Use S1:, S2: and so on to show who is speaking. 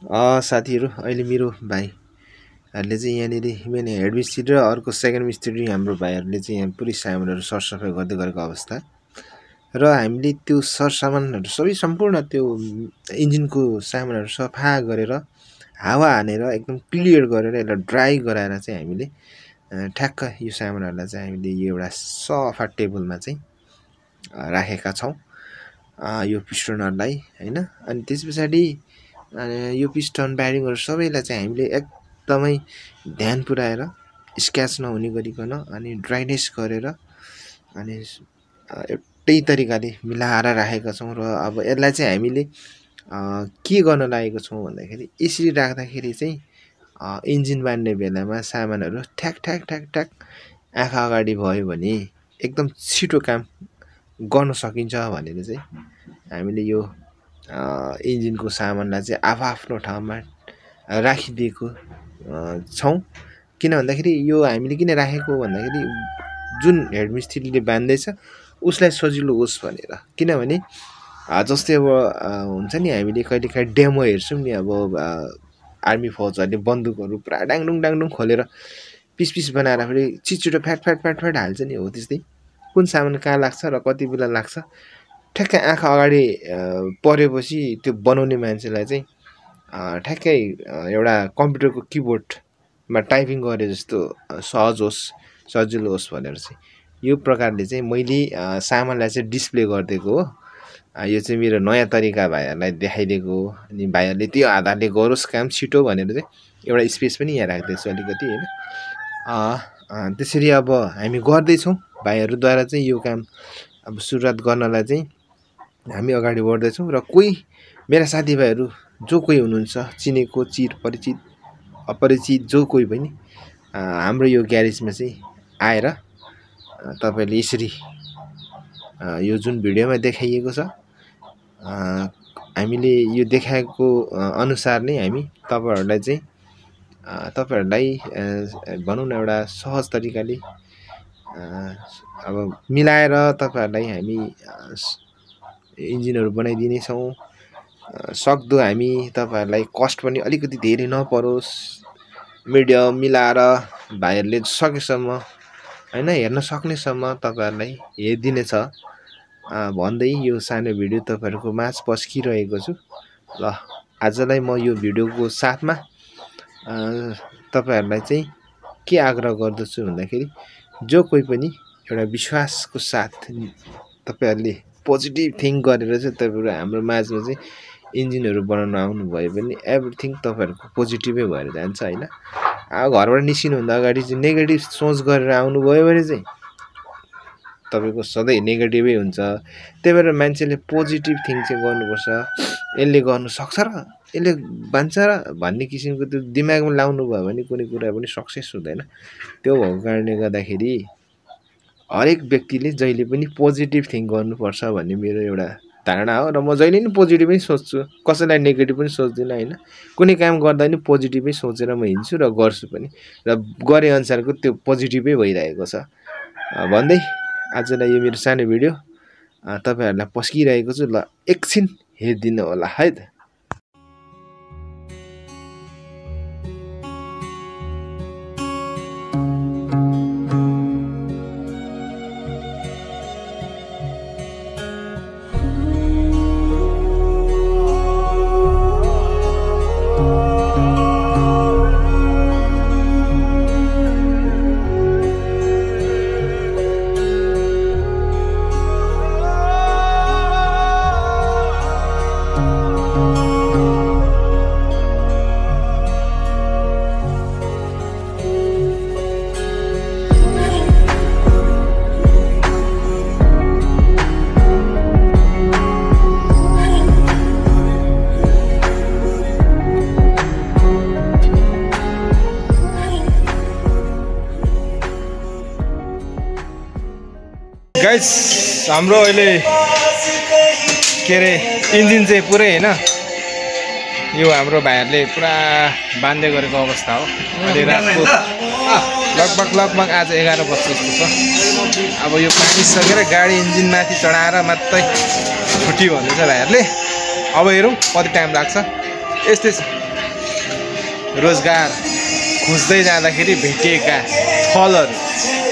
S1: साथीहरु अहिले मेरो भाइहरुले चाहिँ यहाँनेरि मेन हेड मिस्त्री र अर्को सेकेन्ड मिस्त्री हाम्रो भाइहरुले चाहिँ यहाँ पुरै सामानहरु सरसफाई गर्दै गरेको अवस्था र हामीले त्यो सरसामानहरु सबै सम्पूर्ण त्यो इन्जिनको सामानहरु सफा गरेर हावा हानेर एकदम क्लियर गरेर यसलाई ड्राई गराएर चाहिँ हामीले ठ्याक्क यो सामानहरुलाई चाहिँ हामीले यो एउटा सफा टेबलमा चाहिँ राखेका छौं यो पिस्टनहरुलाई हैन अनि त्यसपछि यो पिस्टन ब्यारिङहरु सबैलाई चाहिँ हामीले एकदमै ध्यान पुर्याएर स्क्र्याच नहुने गरिकन अनि ड्राइनेस गरेर अनि एउटै तरिकाले मिलाएर राखेका छौं र अब यसलाई चाहिँ हामीले के गर्न लागेको छौं भन्दाखेरि यसरी राख्दाखेरि चाहिँ इन्जिन बान्ने बेलामा सामानहरु ठ्याक ठ्याक ठ्याक ठ्याक आँखा अगाडि भयो भने एकदम छिटो काम गर्न सकिन्छ भनेर चाहिँ हामीले यो इन्जिनको सामानलाई चाहिँ आफ्नो ठाउँमा राखिदिएको छौं किन भन्दाखेरि यो हामीले किन राखेको भन्दाखेरि जुन हेड मिस्त्रीले बान्दै छ उसलाई सजिलो होस् भनेर किनभने जस्तै अब हुन्छ नि हामीले कहिलेकाहीँ डेमो हेर्छौं नि अब आर्मी फौजहरुले बन्दुकहरु पुरा डाङडुङ खोलेर पिस पिस बनाएर फेरि छिटो फ्याट फ्याट फ्याट फ्याट हाल्छ नि हो त्यस्तै कुन सामान कहाँ लाग्छ र कति बेला लाग्छ ठ्याक्कै आँखा अगाडि परेपछि त्यो बनाउने मान्छेलाई चाहिँ ठ्याक्कै एउटा कम्प्युटरको किबोर्डमा टाइपिङ गरे जस्तो सहज होस् सजिलो होस् भनेर चाहिँ यो प्रकारले चाहिँ मैले सामानलाई चाहिँ डिस्प्ले गर्दिएको हो यो चाहिँ मेरो नयाँ तरिका भाइहरुलाई देखाइदिएको हो अनि भाइहरुले त्यो आधारले गरोस् काम छिटो भनेर चाहिँ एउटा स्पेस पनि यहाँ राख्दैछु अलिकति हैन त्यसरी अब हामी गर्दै छौं भाइहरुद्वारा चाहिँ यो काम अब सुरुवात गर्नलाई चाहिँ हामी अगाडि बढ्दै छौं र कोही मेरा साथीभाइहरु जो कोही हुनुहुन्छ चिनेको चिर परिचित अपरिचित जो कोही पनि हाम्रो यो ग्यारेजमा चाहिँ आएर तपाईले यसरी यो जुन भिडियोमा देखाइएको छ हामीले यो देखाएको अनुसार नै हामी तपाईहरुलाई चाहिँ भनौं न एउटा सहज तरिकाले अब मिलाएर तपाईहरुलाई हामी इन्जिनहरु बनाइदिने छौं सक्दो हामी तपाईहरुलाई कस्ट पनि अलिकति धेरै नपरोस् मिडियम मिलाएर भाइहरुले सकेसम्म हैन हेर्न सक्नेसम्म तपाईहरुलाई हेरिदिने छ भन्दै यो सानो भिडियो तपाईहरुको माझ पस्किरहेको छु ल आजलाई म यो भिडियोको साथमा तपाईहरुलाई चाहिँ के आग्रह गर्दछु भन्दाखेरि जो कोही पनि एउटा विश्वासको साथ तपाईहरुले पोजिटिभ थिंक गरेर चाहिँ तपाईहरु हाम्रो माझमा चाहिँ इन्जिनहरु बनाउन आउनु भयो भने एभ्रीथिङ तपाईहरुको पोजिटिभै भएर जान्छ हैन घरबाट निस्किनु भन्दा अगाडि चाहिँ नेगेटिभ सोच गरेर आउनु भयो भने चाहिँ तपाईको सधैं नेगेटिभै हुन्छ त्यही भएर मान्छेले पोजिटिभ थिंक चाहिँ गर्नुपर्छ यसले गर्न सक्छ र यसले बान्छ र भन्ने किसिमको त्यो दिमागमा लाउनु भयो भने कुनै कुरा पनि सक्सेस हुँदैन त्यो भएको कारणले गर्दाखेरि हरेक व्यक्तिले जहिले पनि पोजिटिभ थिंक गर्नुपर्छ भन्ने मेरो एउटा धारणा हो र म जहिले पनि पोजिटिभै सोच्छु कसैलाई नेगेटिभ पनि सोच्दिन हैन कुनै काम गर्दा नि पोजिटिभै सोचेर म हिँड्छु र गर्छु पनि र गरे अनुसारको त्यो पोजिटिभै भइरहेको छ भन्दै आजलाई यो मेरो सानो भिडियो तपाईहरुलाई पस्किरहेको छु ल एकछिन हेर्दिनु होला है त गाइस हाम्रो अहिले के रे इन्जिन चाहिँ पुरै हैन यो हाम्रो भाइहरुले पुरा बान्दै गरेको अवस्था हो अहिले रातको लगभग आज 11 बजे जस्तो छ अब यो पानी सकेर गाडी इन्जिन माथि चढाएर मात्रै छुट्टी भन्दैछ भाइहरुले अब हेरौं कति टाइम लाग्छ यस्तै रोजगार खोज्दै जाँदाखेरि भेटिएका फलहरू